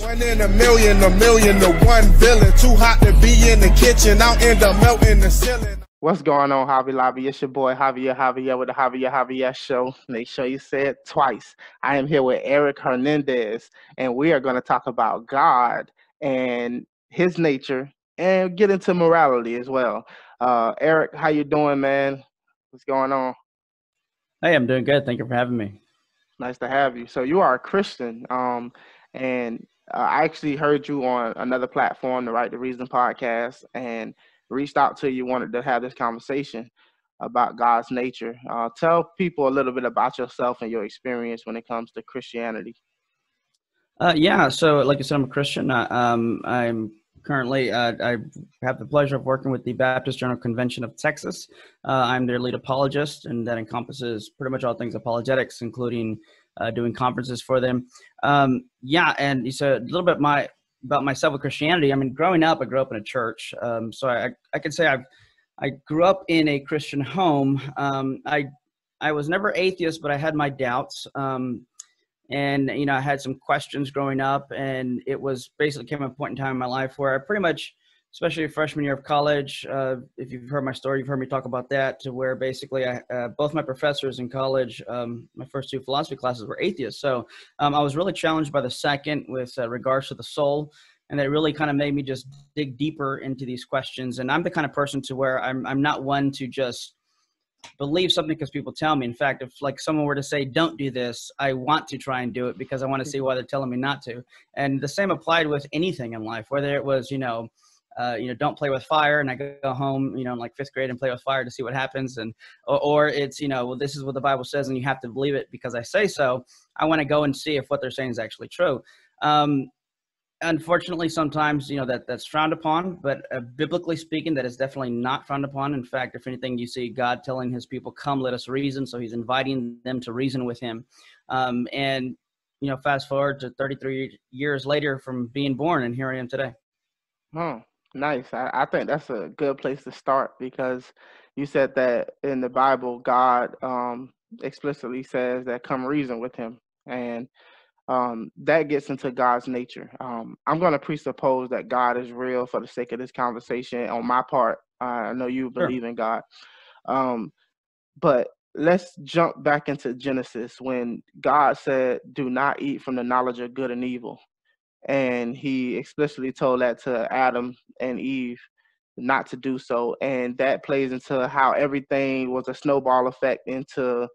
One in a million to one villain. Too hot to be in the kitchen, I'll end up melting the ceiling. What's going on, Hobby Lobby? It's your boy Javier Javier with the Javier Javier Show. Make sure you say it twice. I am here with Eric Hernandez, and we are going to talk about God and his nature and get into morality as well. Eric, how you doing, man? What's going on? Hey, I'm doing good. Thank you for having me. Nice to have you. So you are a Christian, and I actually heard you on another platform, the Right to Reason podcast, and reached out to you, wanted to have this conversation about God's nature. Tell people a little bit about yourself and your experience when it comes to Christianity. Yeah, so like I said, I'm a Christian. I'm currently, I have the pleasure of working with the Baptist General Convention of Texas. I'm their lead apologist, and that encompasses pretty much all things apologetics, including doing conferences for them. Yeah, and so a little bit about myself with Christianity. I mean, growing up, I grew up in a church. So I could say I grew up in a Christian home. I was never atheist, but I had my doubts. And, you know, I had some questions growing up, and it was basically came a point in time in my life where I pretty much, especially freshman year of college, if you've heard my story, you've heard me talk about that, to where basically both my professors in college, my first two philosophy classes were atheists. So I was really challenged by the second with regards to the soul, and that really kind of made me just dig deeper into these questions. And I'm the kind of person to where I'm not one to just believe something because people tell me. In fact, if like someone were to say, don't do this, I want to try and do it because I want to see why they're telling me not to. And the same applied with anything in life, whether it was, don't play with fire, and I go home, in like fifth grade and play with fire to see what happens. And, or it's, well, this is what the Bible says and you have to believe it because I say so. I want to go and see if what they're saying is actually true. Unfortunately, sometimes, that's frowned upon, but biblically speaking, that is definitely not frowned upon. In fact, if anything, you see God telling his people, come, let us reason. So he's inviting them to reason with him. And, fast forward to 33 years later from being born, and here I am today. Oh, nice. I think that's a good place to start, because you said that in the Bible, God explicitly says that come reason with him. And that gets into God's nature. I'm going to presuppose that God is real for the sake of this conversation. On my part, I know you believe in God. But let's jump back into Genesis when God said, do not eat from the knowledge of good and evil. And he explicitly told that to Adam and Eve not to do so. And that plays into how everything was a snowball effect into,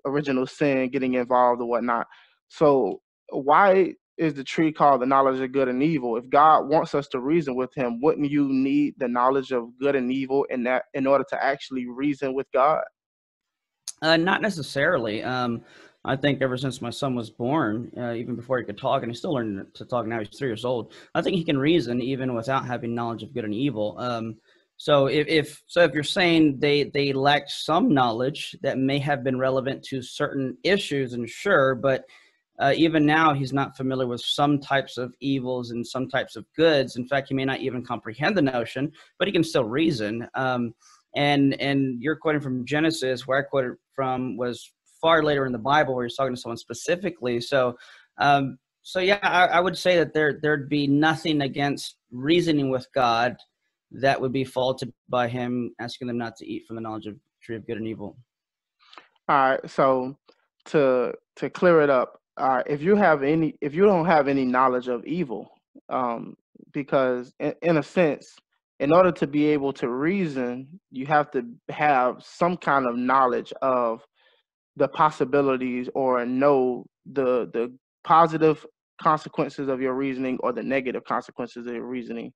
original sin getting involved or whatnot. So why is the tree called the knowledge of good and evil? If God wants us to reason with him, wouldn't you need the knowledge of good and evil in order to actually reason with God? Not necessarily. I think ever since my son was born, even before he could talk, and he's still learning to talk now, he's 3 years old, I think he can reason even without having knowledge of good and evil. So if you're saying they lacked some knowledge that may have been relevant to certain issues, and sure, but even now he's not familiar with some types of evils and some types of goods. In fact, he may not even comprehend the notion, but he can still reason. And you're quoting from Genesis, where I quoted from was far later in the Bible, where he's talking to someone specifically. So yeah, I would say that there'd be nothing against reasoning with God that would be faulted by him asking them not to eat from the knowledge of tree of good and evil. All right. So to clear it up, if you don't have any knowledge of evil, because in a sense, in order to be able to reason, you have to have some kind of knowledge of the possibilities, or know the positive consequences of your reasoning or the negative consequences of your reasoning.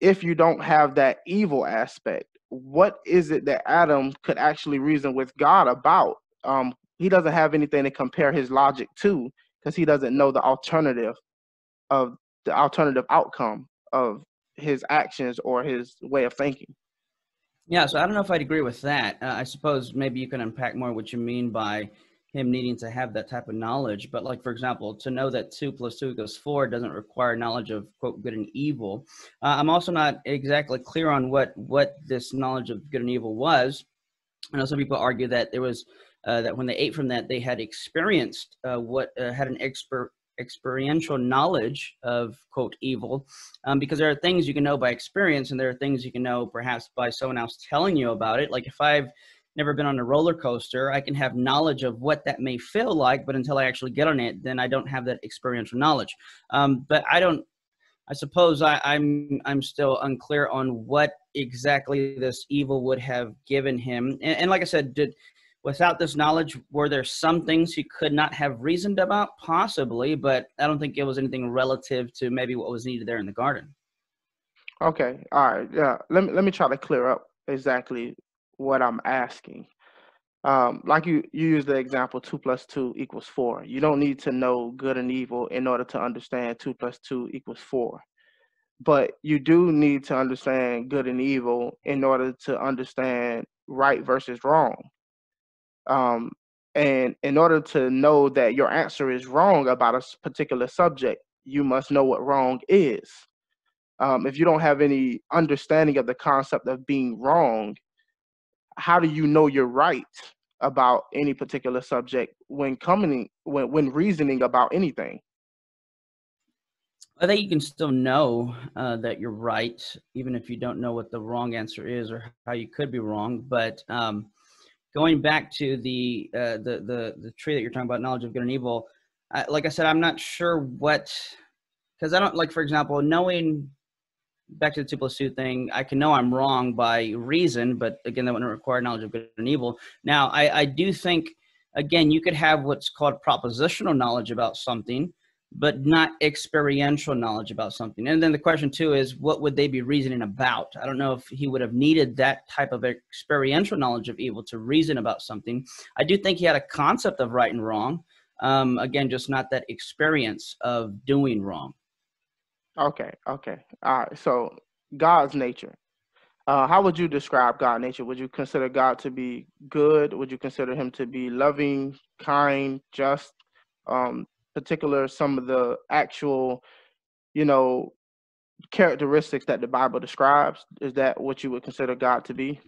If you don't have that evil aspect, what is it that Adam could actually reason with God about? He doesn't have anything to compare his logic to, because he doesn't know the alternative outcome of his actions or his way of thinking. Yeah, so I don't know if I'd agree with that. I suppose maybe you can unpack more what you mean by him needing to have that type of knowledge. But like, for example, to know that 2 + 2 = 4 doesn't require knowledge of, quote, good and evil. I'm also not exactly clear on what this knowledge of good and evil was. I know some people argue that there was that when they ate from that, they had experienced had an experiential knowledge of, quote, evil, because there are things you can know by experience, and there are things you can know perhaps by someone else telling you about it. Like if I've never been on a roller coaster, I can have knowledge of what that may feel like, but until I actually get on it, then I don't have that experiential knowledge. But I suppose I'm still unclear on what exactly this evil would have given him. And like I said, without this knowledge, were there some things he could not have reasoned about? Possibly, but I don't think it was anything relative to maybe what was needed there in the garden. Okay, all right, yeah. Let me try to clear up exactly what I'm asking. Like you use the example 2 + 2 = 4. You don't need to know good and evil in order to understand 2 + 2 = 4. But you do need to understand good and evil in order to understand right versus wrong. And in order to know that your answer is wrong about a particular subject, you must know what wrong is. If you don't have any understanding of the concept of being wrong, how do you know you're right about any particular subject when reasoning about anything? I think you can still know that you're right, even if you don't know what the wrong answer is or how you could be wrong. But going back to the tree that you're talking about, knowledge of good and evil, like I said, I'm not sure what, because I don't, like, for example, knowing, back to the 2 + 2 thing, I can know I'm wrong by reason, but again, that wouldn't require knowledge of good and evil. Now, I do think, again, you could have what's called propositional knowledge about something, but not experiential knowledge about something. And then the question too is, what would they be reasoning about? I don't know if he would have needed that type of experiential knowledge of evil to reason about something. I do think he had a concept of right and wrong. Again, just not that experience of doing wrong. Okay. All right. So God's nature. How would you describe God's nature? Would you consider God to be good? Would you consider him to be loving, kind, just? Particular some of the actual, characteristics that the Bible describes. Is that what you would consider God to be?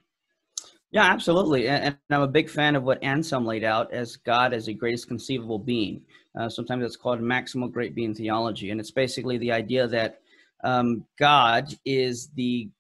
Yeah, absolutely. And I'm a big fan of what Anselm laid out as God as a greatest conceivable being. Sometimes it's called maximal great being theology. And it's basically the idea that God is the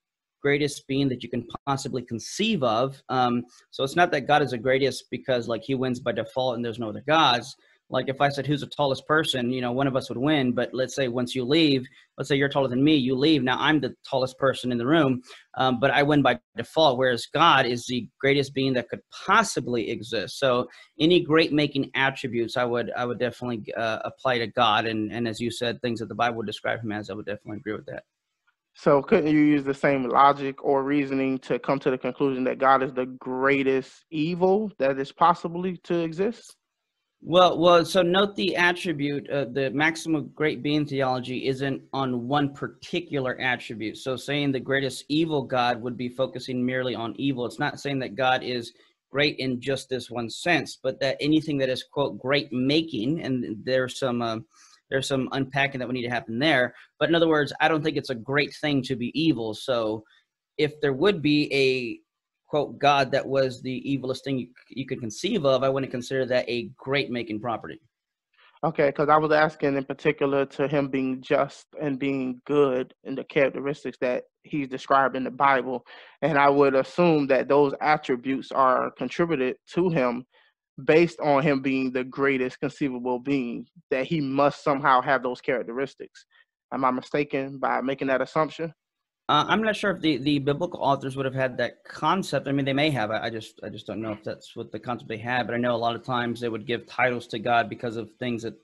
greatest being that you can possibly conceive of. So it's not that God is the greatest because like he wins by default and there's no other gods. Like if I said, who's the tallest person, one of us would win. But let's say once you leave, let's say you're taller than me, you leave. Now I'm the tallest person in the room, but I win by default, whereas God is the greatest being that could possibly exist. So any great making attributes, I would definitely apply to God. And as you said, things that the Bible would describe him as, I would definitely agree with that. So couldn't you use the same logic or reasoning to come to the conclusion that God is the greatest evil that is possibly to exist? Well, so note the attribute, the maximum great being theology isn't on one particular attribute. So saying the greatest evil God would be focusing merely on evil. It's not saying that God is great in just this one sense, but that anything that is, quote, great making, and there's some unpacking that would need to happen there. But in other words, I don't think it's a great thing to be evil. So if there would be a, quote, God that was the evilest thing you could conceive of, I wouldn't consider that a great making property. Okay, because I was asking in particular to him being just and being good and the characteristics that he's described in the Bible. And I would assume that those attributes are contributed to him based on him being the greatest conceivable being, that he must somehow have those characteristics. Am I mistaken by making that assumption? I'm not sure if the biblical authors would have had that concept. I mean, they may have. I just don't know if that's what the concept they had. But I know a lot of times they would give titles to God because of things that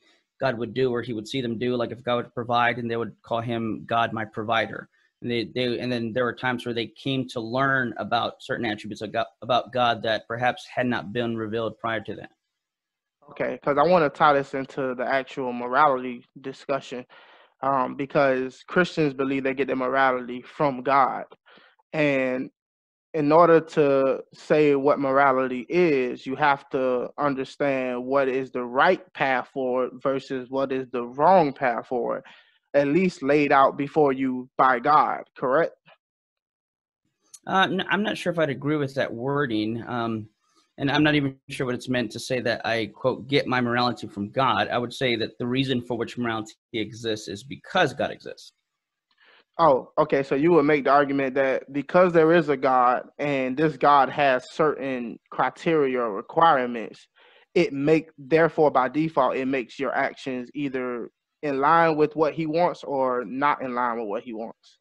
God would do or he would see them do. Like if God would provide, and they would call him God, my provider. And and then there were times where they came to learn about certain attributes about God that perhaps had not been revealed prior to that. Okay, because I want to tie this into the actual morality discussion, because Christians believe they get their morality from God. And in order to say what morality is, you have to understand what is the right path forward versus what is the wrong path forward, at least laid out before you by God, correct? No, I'm not sure if I'd agree with that wording. and I'm not even sure what it's meant to say that I, quote, get my morality from God. I would say that the reason for which morality exists is because God exists. Oh, okay. So you would make the argument that because there is a God and this God has certain criteria or requirements, therefore by default, it makes your actions either in line with what he wants or not in line with what he wants.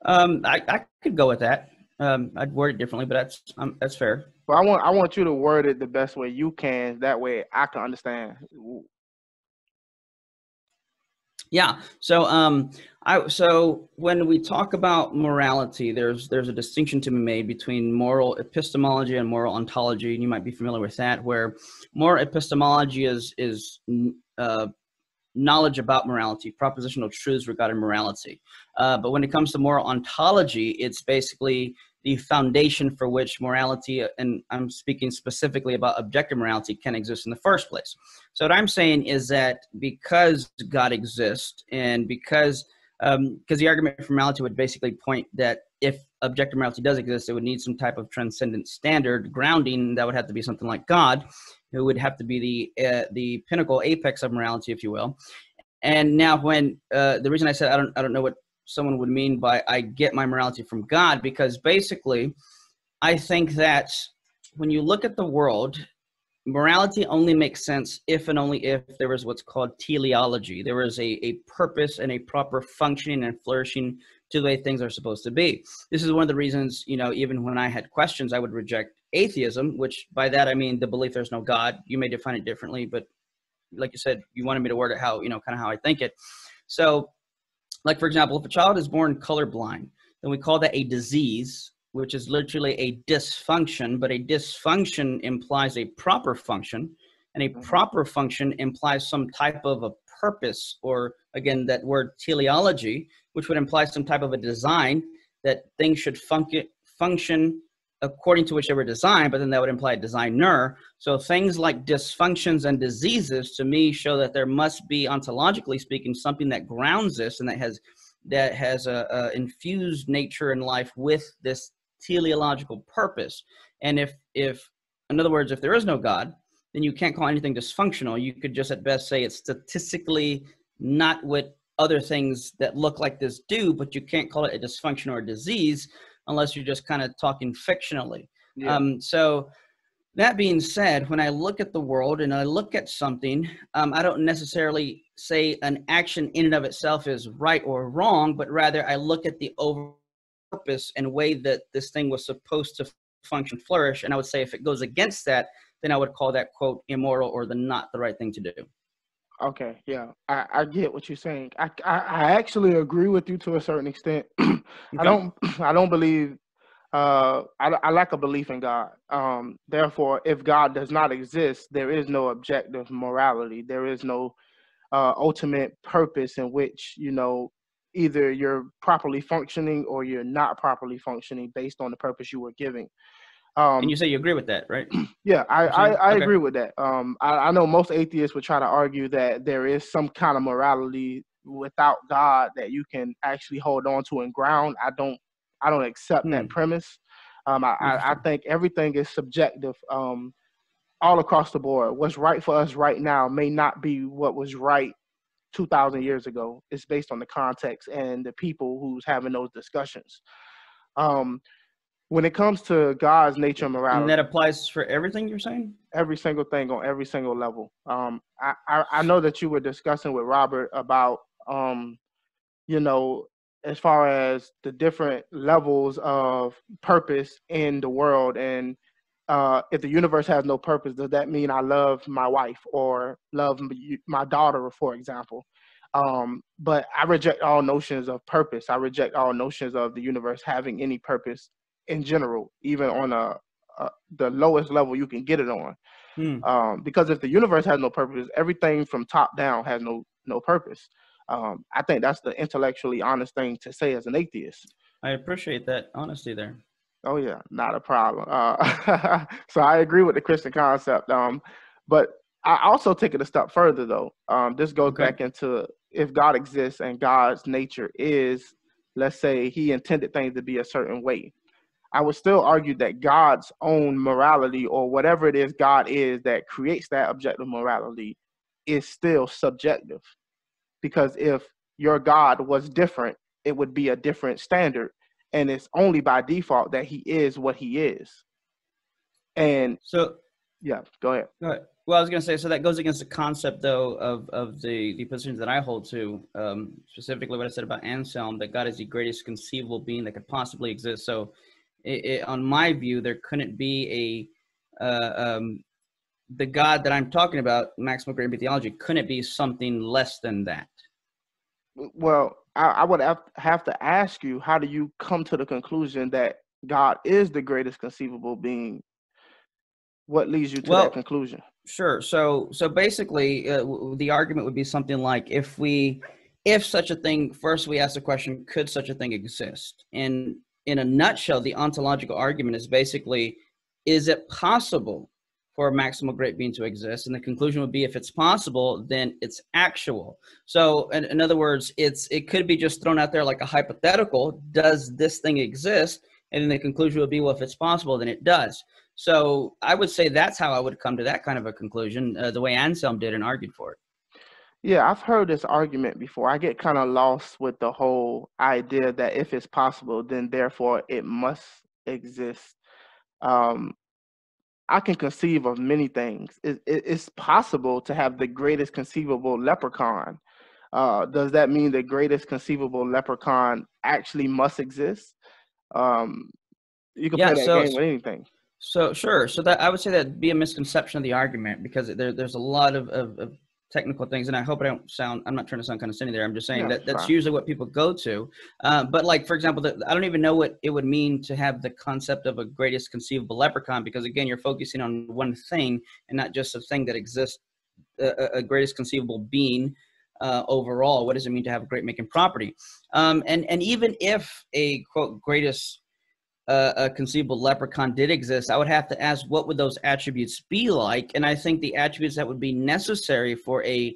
I could go with that. I'd word it differently, but that's fair. But I want you to word it the best way you can. That way I can understand. Yeah. So when we talk about morality, there's a distinction to be made between moral epistemology and moral ontology, and you might be familiar with that. Where moral epistemology is knowledge about morality, propositional truths regarding morality. But when it comes to moral ontology, it's basically the foundation for which morality, and I'm speaking specifically about objective morality, can exist in the first place. So what I'm saying is that because God exists, and because the argument for morality would basically point that if objective morality does exist, it would need some type of transcendent standard grounding that would have to be something like God, who would have to be the pinnacle apex of morality, if you will. And now when the reason I said I don't know what someone would mean by I get my morality from God, because basically I think that when you look at the world, morality only makes sense if and only if there is what's called teleology. There is a purpose and a proper functioning and flourishing to the way things are supposed to be. This is one of the reasons, even when I had questions, I would reject atheism, which by that I mean the belief there's no God. You may define it differently, but like you said, you wanted me to word it how, kind of how I think it. So, like, for example, if a child is born colorblind, then we call that a disease, which is literally a dysfunction, but a dysfunction implies a proper function, and a proper function implies some type of a purpose, or again, that word teleology, which would imply some type of a design that things should function according to which they were designed, but then that would imply a designer. So things like dysfunctions and diseases to me show that there must be, ontologically speaking, something that grounds this and that has a infused nature in life with this teleological purpose. And if in other words, if there is no God, then you can't call anything dysfunctional. You could just at best say it's statistically not what other things that look like this do, but you can't call it a dysfunction or a disease unless you're just kind of talking fictionally. Yeah. So that being said, when I look at the world and I look at something, I don't necessarily say an action in and of itself is right or wrong, but rather I look at the overall purpose and way that this thing was supposed to function, flourish. And I would say if it goes against that, then I would call that, quote, immoral or not the right thing to do. Okay, yeah, I get what you're saying. I actually agree with you to a certain extent. Okay. I don't believe. I lack a belief in God. Therefore, if God does not exist, there is no objective morality. There is no ultimate purpose in which either you're properly functioning or you're not properly functioning based on the purpose you were giving. And you say you agree with that, right? Yeah, I agree with that. I know most atheists would try to argue that there is some kind of morality without God that you can actually hold on to and ground. I don't accept that premise. I think everything is subjective all across the board. What's right for us right now may not be what was right 2,000 years ago. It's based on the context and the people who's having those discussions. When it comes to God's nature and morality, and that applies for everything you're saying? Every single thing on every single level. I know that you were discussing with Robert about, as far as the different levels of purpose in the world. And if the universe has no purpose, does that mean I love my wife or love my daughter, for example? But I reject all notions of purpose. I reject all notions of the universe having any purpose in general, even on the lowest level you can get it on. Because if the universe has no purpose, everything from top down has no purpose. I think that's the intellectually honest thing to say as an atheist. I appreciate that honesty there. Oh yeah, not a problem. So I agree with the Christian concept. But I also take it a step further though. This goes back into if God exists and God's nature is, let's say he intended things to be a certain way. I would still argue that God's own morality, or whatever it is God is that creates that objective morality, is still subjective. Because if your God was different, it would be a different standard. And it's only by default that he is what he is. And So, yeah, go ahead. Well, I was going to say, so that goes against the concept, though, of the positions that I hold to, specifically what I said about Anselm, that God is the greatest conceivable being that could possibly exist. So, on my view, there couldn't be the God that I'm talking about, maximal great being theology, couldn't be something less than that. Well, I would have to ask you, how do you come to the conclusion that God is the greatest conceivable being? What leads you to that conclusion? Sure. So basically, the argument would be something like, if such a thing, first we ask the question, could such a thing exist? And in a nutshell, the ontological argument is basically, is it possible for a maximal great being to exist? And the conclusion would be, if it's possible, then it's actual. So in other words, it could be just thrown out there like a hypothetical, does this thing exist? And then the conclusion would be, well, if it's possible, then it does. So I would say that's how I would come to that kind of a conclusion, the way Anselm did and argued for it. Yeah, I've heard this argument before. I get kind of lost with the whole idea that if it's possible, then therefore it must exist. I can conceive of many things. It's possible to have the greatest conceivable leprechaun. Does that mean the greatest conceivable leprechaun actually must exist? You can play that game with anything. So sure. So that I would say that'd be a misconception of the argument, because there's a lot of technical things, and I hope I'm not trying to sound condescending there. I'm just saying that's usually what people go to. But like, for example, I don't even know what it would mean to have the concept of a greatest conceivable leprechaun, because again, you're focusing on one thing and not just a thing that exists, a greatest conceivable being overall. What does it mean to have a great making property? And even if a quote greatest a conceivable leprechaun did exist, I would have to ask, what would those attributes be like? And I think the attributes that would be necessary for a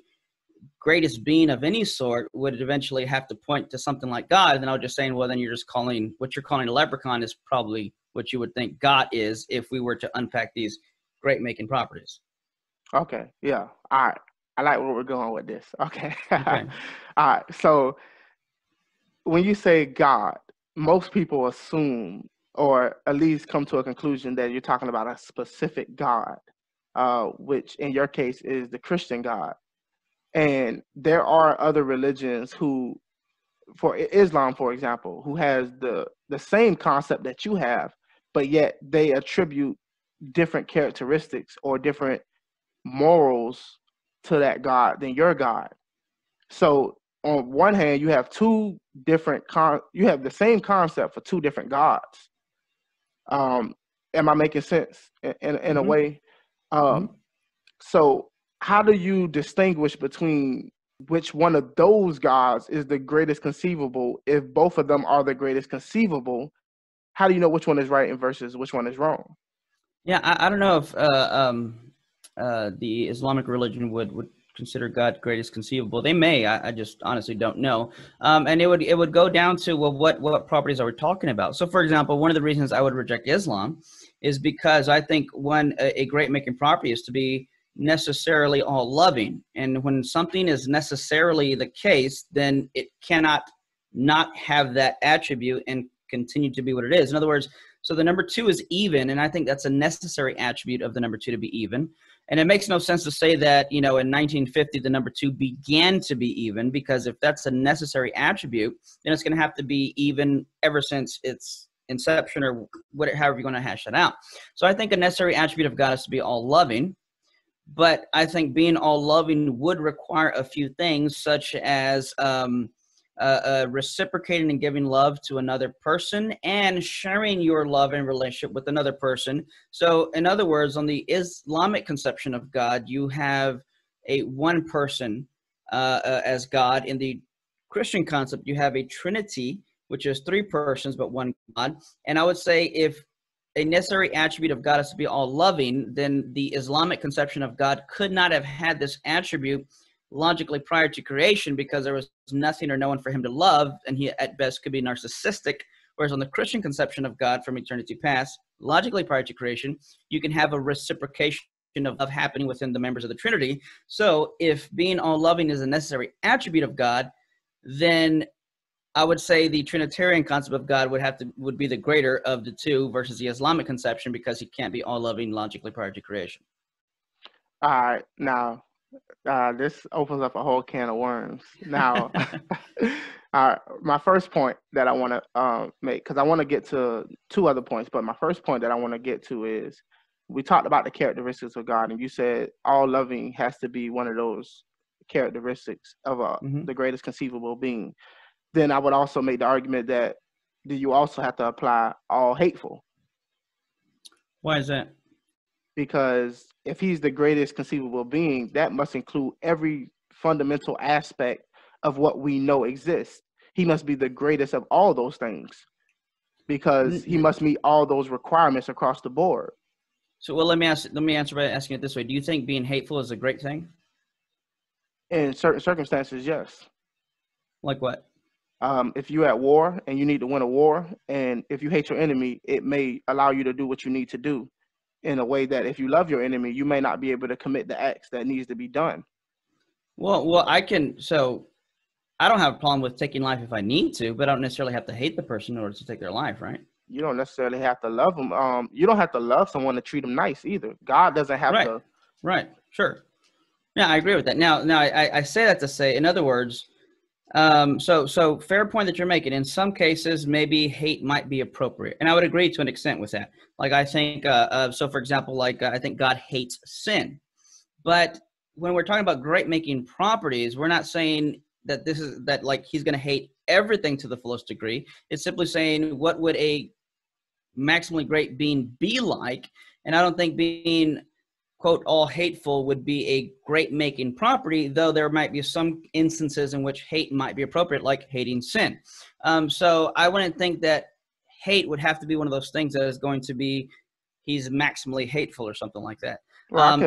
greatest being of any sort would eventually have to point to something like God. And then I was just saying, well, then you're just calling, what you're calling a leprechaun is probably what you would think God is if we were to unpack these great making properties. Okay. Yeah. All right. I like where we're going with this. Okay. All right. So when you say God, most people assume, or at least come to a conclusion, that you're talking about a specific God, which in your case is the Christian God. And there are other religions who, for Islam, for example, who has the same concept that you have, but yet they attribute different characteristics or different morals to that God than your God. So on one hand, you have two different you have the same concept for two different gods. Am I making sense in a way? So how do you distinguish between which one of those gods is the greatest conceivable? If both of them are the greatest conceivable, how do you know which one is right and versus which one is wrong? Yeah, I don't know if the Islamic religion would consider God greatest conceivable. They may. I just honestly don't know. And it would go down to, well, what properties are we talking about? So, for example, one of the reasons I would reject Islam is because I think a great making property is to be necessarily all loving. And when something is necessarily the case, then it cannot not have that attribute and continue to be what it is. In other words, so the number two is even, and I think that's a necessary attribute of the number two to be even. And it makes no sense to say that, in 1950, the number two began to be even, because if that's a necessary attribute, then it's going to have to be even ever since its inception, or however you're going to hash that out. So I think a necessary attribute of God is to be all loving. But I think being all loving would require a few things, such as reciprocating and giving love to another person and sharing your love and relationship with another person. So in other words, on the Islamic conception of God, you have one person as God. In the Christian concept, you have a Trinity, which is three persons but one God. And I would say if a necessary attribute of God is to be all loving, then the Islamic conception of God could not have had this attribute logically prior to creation, because there was nothing or no one for him to love, and he at best could be narcissistic, Whereas on the Christian conception of God from eternity past, logically prior to creation, you can have a reciprocation of happening within the members of the Trinity. So if being all loving is a necessary attribute of God, then I would say the Trinitarian concept of God would be the greater of the two versus the Islamic conception, because he can't be all loving logically prior to creation. All right, now this opens up a whole can of worms. Now, my first point that I want to make, because I want to get to two other points, but my first point that I want to get to is, we talked about the characteristics of God, and you said all loving has to be one of those characteristics of the greatest conceivable being. Then I would also make the argument that you also have to apply all hateful. Why is that? Because if he's the greatest conceivable being, that must include every fundamental aspect of what we know exists. He must be the greatest of all those things, because he must meet all those requirements across the board. So, well, let me answer by asking it this way: do you think being hateful is a great thing? In certain circumstances, yes. Like what? If you're at war and you need to win a war, and if you hate your enemy, it may allow you to do what you need to do in a way that if you love your enemy, you may not be able to commit the acts that needs to be done. Well, I don't have a problem with taking life if I need to, but I don't necessarily have to hate the person in order to take their life, right? You don't necessarily have to love them. You don't have to love someone to treat them nice either. God doesn't have to. Right. Sure. Yeah, I agree with that. Now, I say that to say, in other words, so fair point that you're making. In some cases, maybe hate might be appropriate, and I would agree to an extent with that. Like, I think, so for example, I think God hates sin, but when we're talking about great making properties, we're not saying that like he's going to hate everything to the fullest degree. It's simply saying, what would a maximally great being be like? And I don't think being, quote, all hateful would be a great making property, though there might be some instances in which hate might be appropriate, like hating sin. So I wouldn't think that hate would have to be one of those things that is going to be, he's maximally hateful or something like that. Well,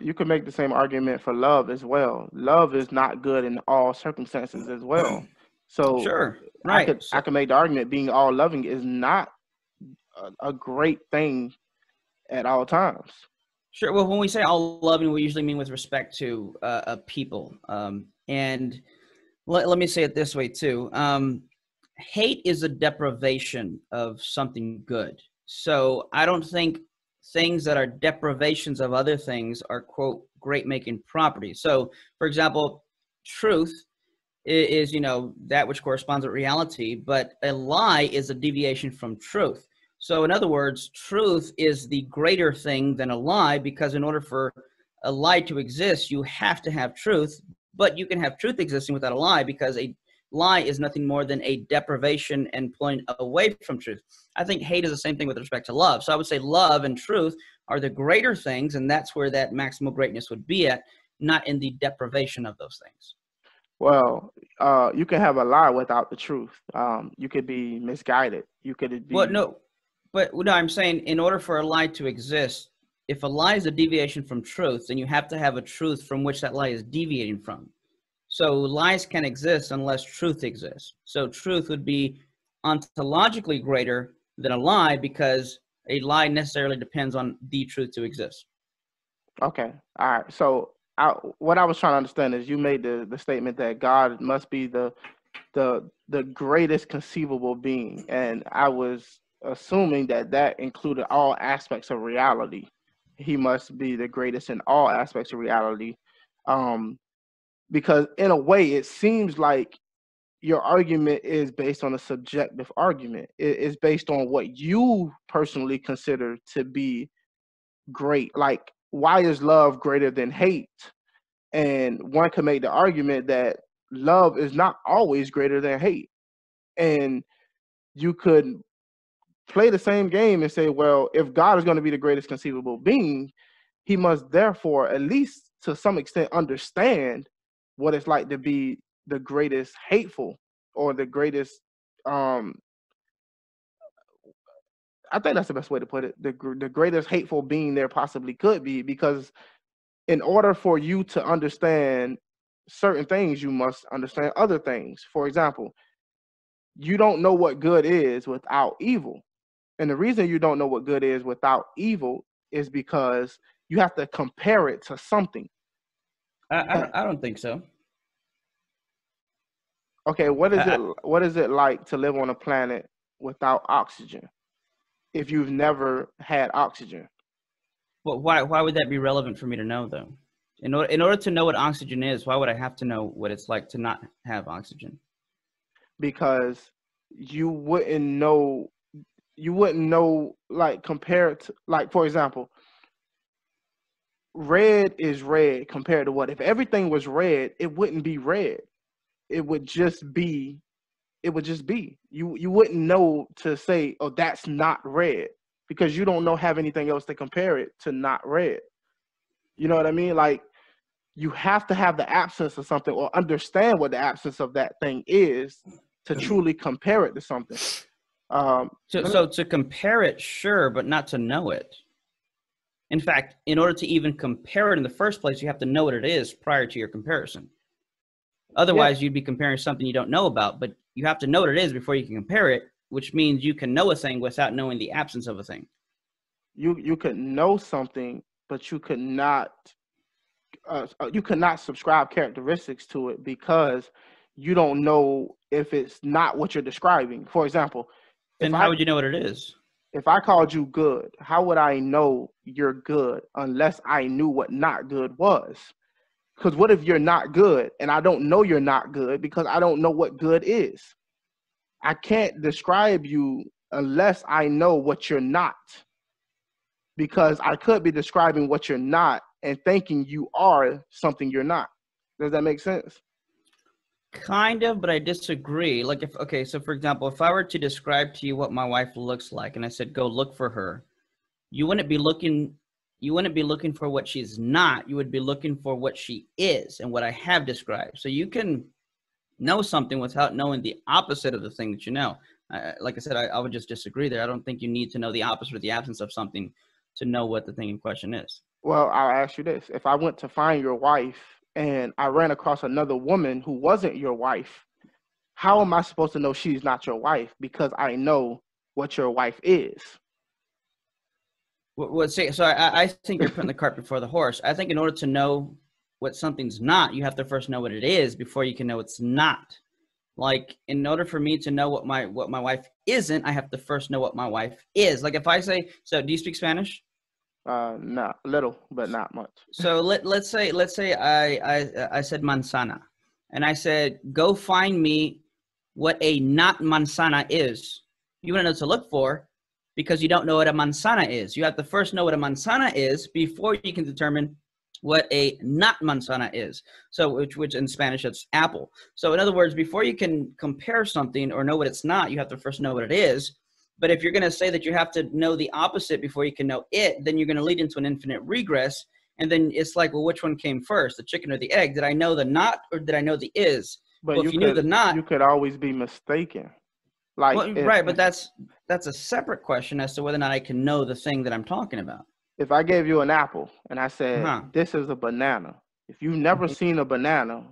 you can make the same argument for love as well. Love is not good in all circumstances as well. So sure, right. I can make the argument being all loving is not a great thing at all times. Sure. Well, when we say all loving, we usually mean with respect to people. And let me say it this way too. Hate is a deprivation of something good. So I don't think things that are deprivations of other things are, quote, great making properties. So, for example, truth is, that which corresponds with reality, but a lie is a deviation from truth. So in other words, truth is the greater thing than a lie, because in order for a lie to exist, you have to have truth, but you can have truth existing without a lie, because a lie is nothing more than a deprivation and pulling away from truth. I think hate is the same thing with respect to love. So I would say love and truth are the greater things, and that's where that maximal greatness would be at, not in the deprivation of those things. Well, you can have a lie without the truth. You could be misguided. You could be... Well, no, I'm saying in order for a lie to exist, if a lie is a deviation from truth, then you have to have a truth from which that lie is deviating from. So lies can exist unless truth exists. So truth would be ontologically greater than a lie, because a lie necessarily depends on the truth to exist. Okay. All right. So what I was trying to understand is, you made the statement that God must be the greatest conceivable being, and I was assuming that included all aspects of reality. He must be the greatest in all aspects of reality. Because in a way, it seems like your argument is based on a subjective argument. It's based on what you personally consider to be great. Like, why is love greater than hate? And one can make the argument that love is not always greater than hate. And you could play the same game and say, well, if God is going to be the greatest conceivable being, he must therefore, at least to some extent, understand what it's like to be the greatest hateful, or the greatest, I think that's the best way to put it, the greatest hateful being there possibly could be, because in order for you to understand certain things, you must understand other things. For example, you don't know what good is without evil. And the reason you don't know what good is without evil is because you have to compare it to something. I don't think so. Okay, what is it like to live on a planet without oxygen if you've never had oxygen? Well, why would that be relevant for me to know, though? In order to know what oxygen is, why would I have to know what it's like to not have oxygen? Because you wouldn't know, like, compared to, like, for example, red is red compared to what? If everything was red, it wouldn't be red. It would just be, you wouldn't know to say, oh, that's not red, because you don't have anything else to compare it to not red. You know what I mean? Like, you have to have the absence of something or understand what the absence of that thing is to truly compare it to something. So to compare it, sure, but not to know it. In fact, in order to even compare it in the first place, you have to know what it is prior to your comparison. Otherwise, you'd be comparing something you don't know about, but you have to know what it is before you can compare it, which means you can know a thing without knowing the absence of a thing. You could know something, but you could not subscribe characteristics to it because you don't know if it's not what you're describing. For example, then how would you know what it is? If I called you good, how would I know you're good unless I knew what not good was? Because what if you're not good and I don't know you're not good because I don't know what good is? I can't describe you unless I know what you're not, because I could be describing what you're not and thinking you are something you're not. Does that make sense? Kind of, but I disagree. Like, so for example, if I were to describe to you what my wife looks like and I said, go look for her, you wouldn't be looking for what she's not. You would be looking for what she is and what I have described. So you can know something without knowing the opposite of the thing that you know. Like I said, I would just disagree there. I don't think you need to know the opposite or the absence of something to know what the thing in question is. Well, I'll ask you this. If I went to find your wife and I ran across another woman who wasn't your wife, how am I supposed to know she's not your wife? Because I know what your wife is. So I think you're putting the cart before the horse. I think in order to know what something's not, you have to first know what it is before you can know it's not. Like, in order for me to know what my wife isn't, I have to first know what my wife is. Like, if I say, so do you speak Spanish? No, little, but not much. So let's say I said manzana, and I said, go find me what a not manzana is. You wouldn't know what to look for because you don't know what a manzana is. You have to first know what a manzana is before you can determine what a not manzana is. So which in Spanish, it's apple. So in other words, before you can compare something or know what it's not, you have to first know what it is. But if you're going to say that you have to know the opposite before you can know it, then you're going to lead into an infinite regress. And then it's like, well, which one came first, the chicken or the egg? Did I know the not or did I know the is? But well, if you knew the not, you could always be mistaken. Like, well, right, but that's a separate question as to whether or not I can know the thing that I'm talking about. If I gave you an apple and I said, this is a banana, if you've never seen a banana,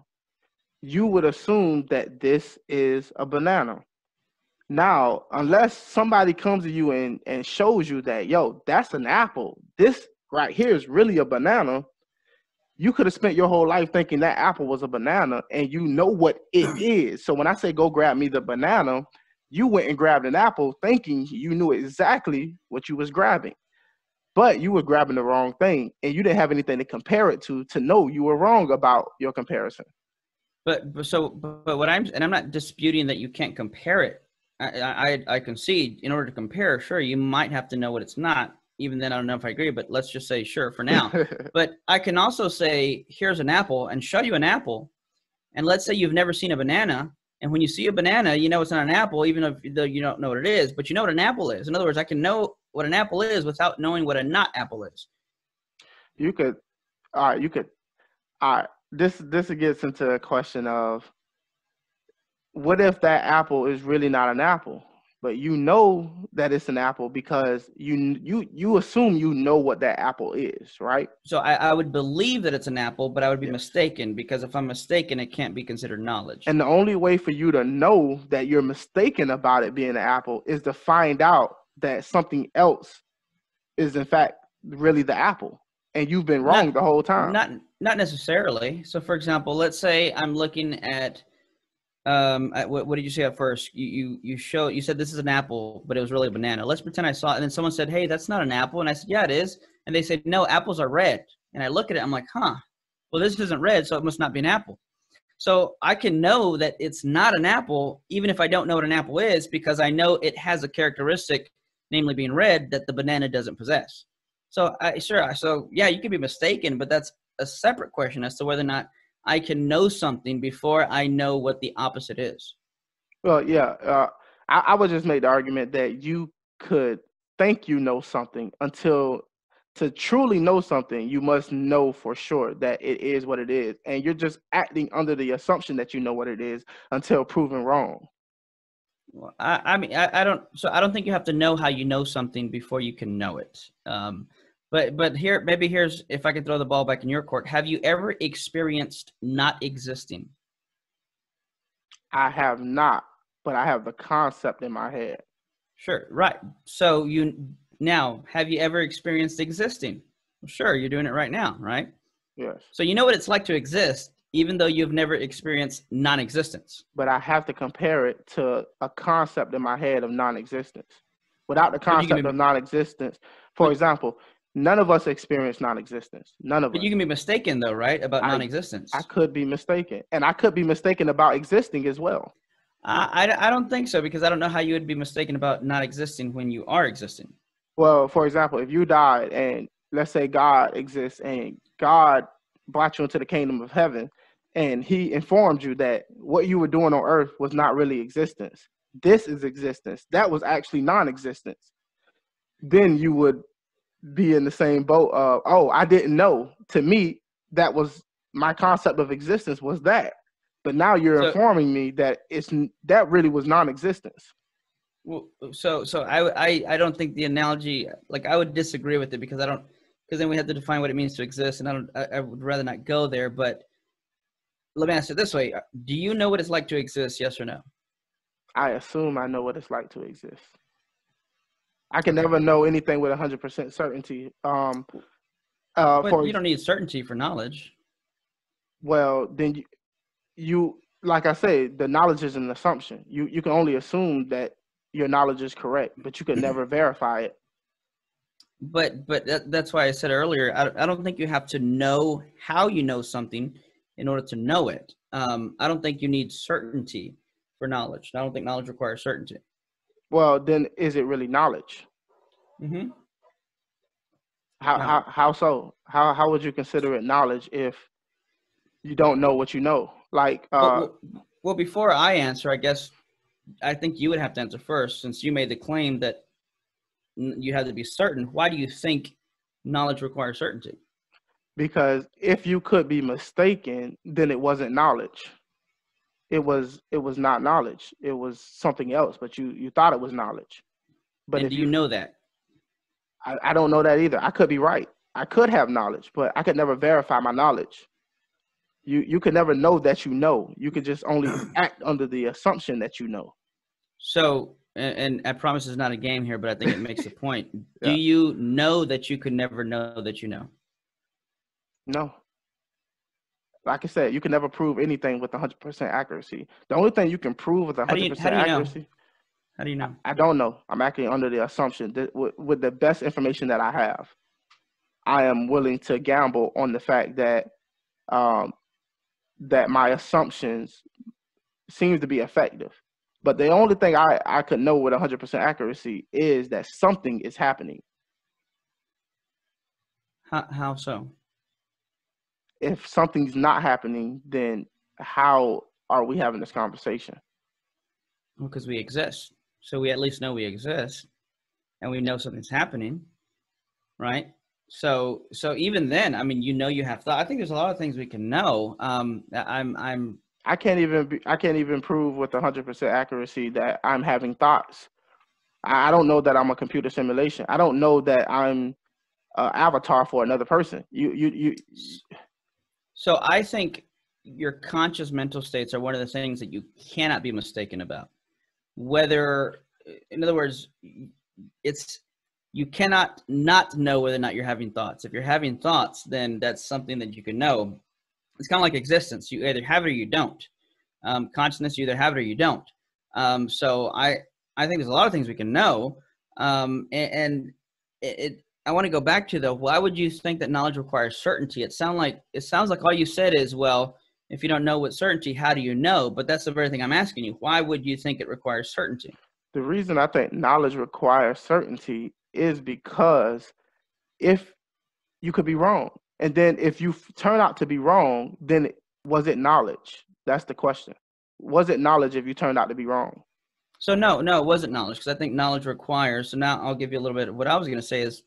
you would assume that this is a banana. Now, unless somebody comes to you and shows you that, yo, that's an apple, this right here is really a banana, you could have spent your whole life thinking that apple was a banana and you know what it is. So when I say go grab me the banana, you went and grabbed an apple thinking you knew exactly what you was grabbing. But you were grabbing the wrong thing and you didn't have anything to compare it to know you were wrong about your comparison. But what I'm not disputing that you can't compare it. I concede in order to compare, sure, you might have to know what it's not. Even then, I don't know if I agree, but let's just say sure for now. But I can also say, here's an apple and show you an apple. And let's say you've never seen a banana. And when you see a banana, you know it's not an apple, even though you don't know what it is, but you know what an apple is. In other words, I can know what an apple is without knowing what a not apple is. You could, all right, this gets into a question of, what if that apple is really not an apple, but you know that it's an apple because you assume you know what that apple is, right? So I would believe that it's an apple, but I would be Yes. mistaken, because if I'm mistaken, it can't be considered knowledge. And the only way for you to know that you're mistaken about it being an apple is to find out that something else is in fact really the apple, and you've been wrong the whole time. Not necessarily. So, for example, let's say I'm looking at what did you say at first? You said this is an apple, but it was really a banana. Let's pretend I saw it, and then someone said, "Hey, that's not an apple," and I said, "Yeah, it is." And they said, "No, apples are red." And I look at it, I'm like, "Huh? Well, this isn't red, so it must not be an apple." So I can know that it's not an apple, even if I don't know what an apple is, because I know it has a characteristic, namely being red, that the banana doesn't possess. So yeah, you could be mistaken, but that's a separate question as to whether or not I can know something before I know what the opposite is. Well, yeah, I would just make the argument that you could think you know something until to truly know something, you must know for sure that it is what it is. And you're just acting under the assumption that you know what it is until proven wrong. Well, I don't think you have to know how you know something before you can know it. But here's, if I could throw the ball back in your court, have you ever experienced not existing? I have not, but I have the concept in my head. Sure, right. So now, have you ever experienced existing? Well, sure, you're doing it right now, right? Yes. So you know what it's like to exist, even though you've never experienced non-existence. But I have to compare it to a concept in my head of non-existence. Without the concept of non-existence, for example, none of us experience non-existence. None of us. But you can be mistaken, though, right, about non-existence. I could be mistaken. And I could be mistaken about existing as well. I don't think so, because I don't know how you would be mistaken about not existing when you are existing. Well, for example, if you died and let's say God exists and God brought you into the kingdom of heaven and he informed you that what you were doing on earth was not really existence. This is existence. That was actually non-existence. Then you would be in the same boat of, oh, I didn't know. To me, that was my concept of existence was that. But now you're informing me that that really was non-existence. Well, so I don't think the analogy, like, I would disagree with it, because then we have to define what it means to exist, and I would rather not go there. But let me ask it this way: do you know what it's like to exist? Yes or no? I assume I know what it's like to exist. I can never know anything with 100% certainty. But you don't need certainty for knowledge. Well, then you like I said, the knowledge is an assumption. You can only assume that your knowledge is correct, but you can never verify it. But that's why I said earlier, I don't think you have to know how you know something in order to know it. I don't think you need certainty for knowledge. I don't think knowledge requires certainty. Well, then is it really knowledge? Mm-hmm. How so? How would you consider it knowledge if you don't know what you know? Like, well, before I answer, I think you would have to answer first, since you made the claim that you have to be certain. Why do you think knowledge requires certainty? Because if you could be mistaken, then it wasn't knowledge. It was not knowledge. It was something else, but you thought it was knowledge. But and do you know that? I don't know that either. I could be right. I could have knowledge, but I could never verify my knowledge. You could never know that you know. You could just only act under the assumption that you know. So, and I promise it's not a game here, but I think it makes a point. Yeah. Do you know that you could never know that you know? No. Like I said, you can never prove anything with 100% accuracy. The only thing you can prove with 100% accuracy. How do you know? I don't know. I'm acting under the assumption that with the best information that I have, I am willing to gamble on the fact that that my assumptions seem to be effective. But the only thing I could know with 100% accuracy is that something is happening. How so? If something's not happening, then how are we having this conversation? Well, because we exist. So we at least know we exist, and we know something's happening, right? So even then, I mean, you have thought. I think there's a lot of things we can know. I can't even prove with 100% accuracy that I'm having thoughts I don't know that I'm a computer simulation. I don't know that I'm an avatar for another person. So I think your conscious mental states are one of the things that you cannot be mistaken about. Whether, in other words, you cannot not know whether or not you're having thoughts. If you're having thoughts, then that's something that you can know. It's kind of like existence. You either have it or you don't. Consciousness, you either have it or you don't. So I think there's a lot of things we can know. I want to go back to, though, why would you think that knowledge requires certainty? It sounds like all you said is, well, if you don't know with certainty, how do you know? But that's the very thing I'm asking you. Why would you think it requires certainty? The reason I think knowledge requires certainty is because if you could be wrong, and then if you turn out to be wrong, then was it knowledge? That's the question. Was it knowledge if you turned out to be wrong? So no, it wasn't knowledge, because I think knowledge requires. So now I'll give you a little bit of what I was going to say is,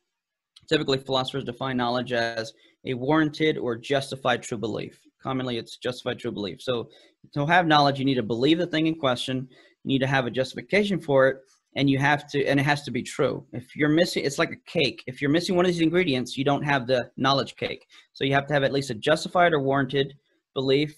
typically philosophers define knowledge as a warranted or justified true belief. Commonly, it's justified true belief. So to have knowledge, you need to believe the thing in question. You need to have a justification for it, and it has to be true. If you're missing, it's like a cake. If you're missing one of these ingredients, you don't have the knowledge cake. So you have to have at least a justified or warranted belief,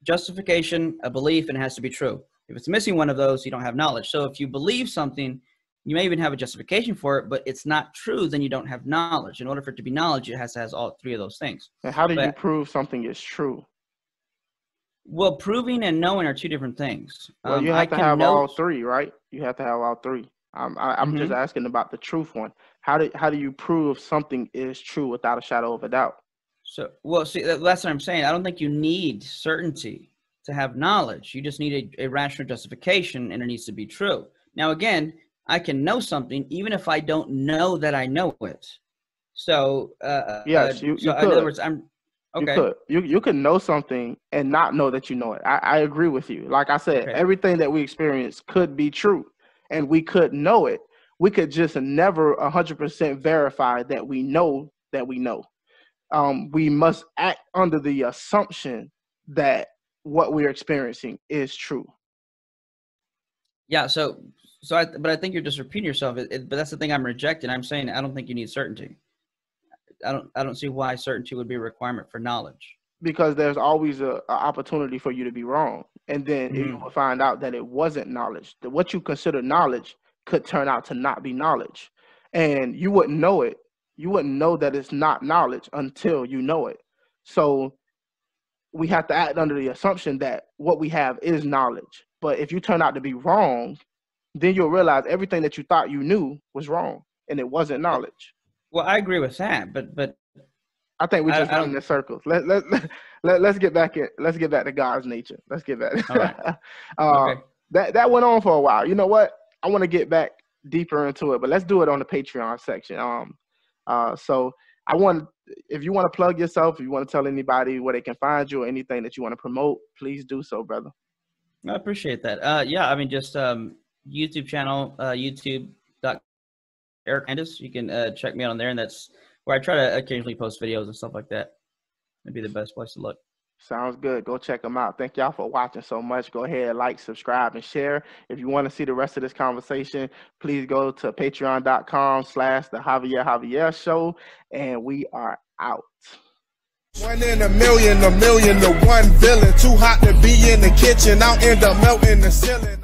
justification, a belief, and it has to be true. If it's missing one of those, you don't have knowledge. So if you believe something, you may even have a justification for it, but it's not true, then you don't have knowledge. In order for it to be knowledge, it has to have all three of those things. And how do you prove something is true? Well, proving and knowing are two different things. Well, you have to have all three, right? You have to have all three. I'm just asking about the truth one. How do you prove something is true without a shadow of a doubt? So, well, see, that's what I'm saying. I don't think you need certainty to have knowledge. You just need a rational justification, and it needs to be true. Now, again, I can know something even if I don't know that I know it. So, yes, you could. In other words, okay. You can know something and not know that you know it. I agree with you. Like I said, everything that we experience could be true, and we could know it. We could just never 100% verify that we know that we know. We must act under the assumption that what we're experiencing is true. Yeah. But I think you're just repeating yourself. But that's the thing I'm rejecting. I'm saying I don't think you need certainty. I don't see why certainty would be a requirement for knowledge. Because there's always an opportunity for you to be wrong, and then you will find out that it wasn't knowledge. That what you consider knowledge could turn out to not be knowledge, and you wouldn't know it. You wouldn't know that it's not knowledge until you know it. So we have to act under the assumption that what we have is knowledge. But if you turn out to be wrong, then you'll realize everything that you thought you knew was wrong, and it wasn't knowledge. Well, I agree with that, but I think we're just running in circles. Let's get back to God's nature. Let's get back. All right. Okay. That went on for a while. You know what? I want to get back deeper into it, but let's do it on the Patreon section. So if you want to plug yourself, if you want to tell anybody where they can find you or anything that you want to promote, please do so, brother. I appreciate that. Yeah, I mean, just YouTube channel, YouTube.com. Eric Hernandez. You can check me out on there, and that's where I try to occasionally post videos and stuff like that. That'd be the best place to look. Sounds good. Go check them out. Thank y'all for watching so much. Go ahead, like, subscribe, and share. If you want to see the rest of this conversation, please go to patreon.com/the Javier Javier Show, and we are out. 1 in a million to one villain. Too hot to be in the kitchen. I'll end up melting the ceiling.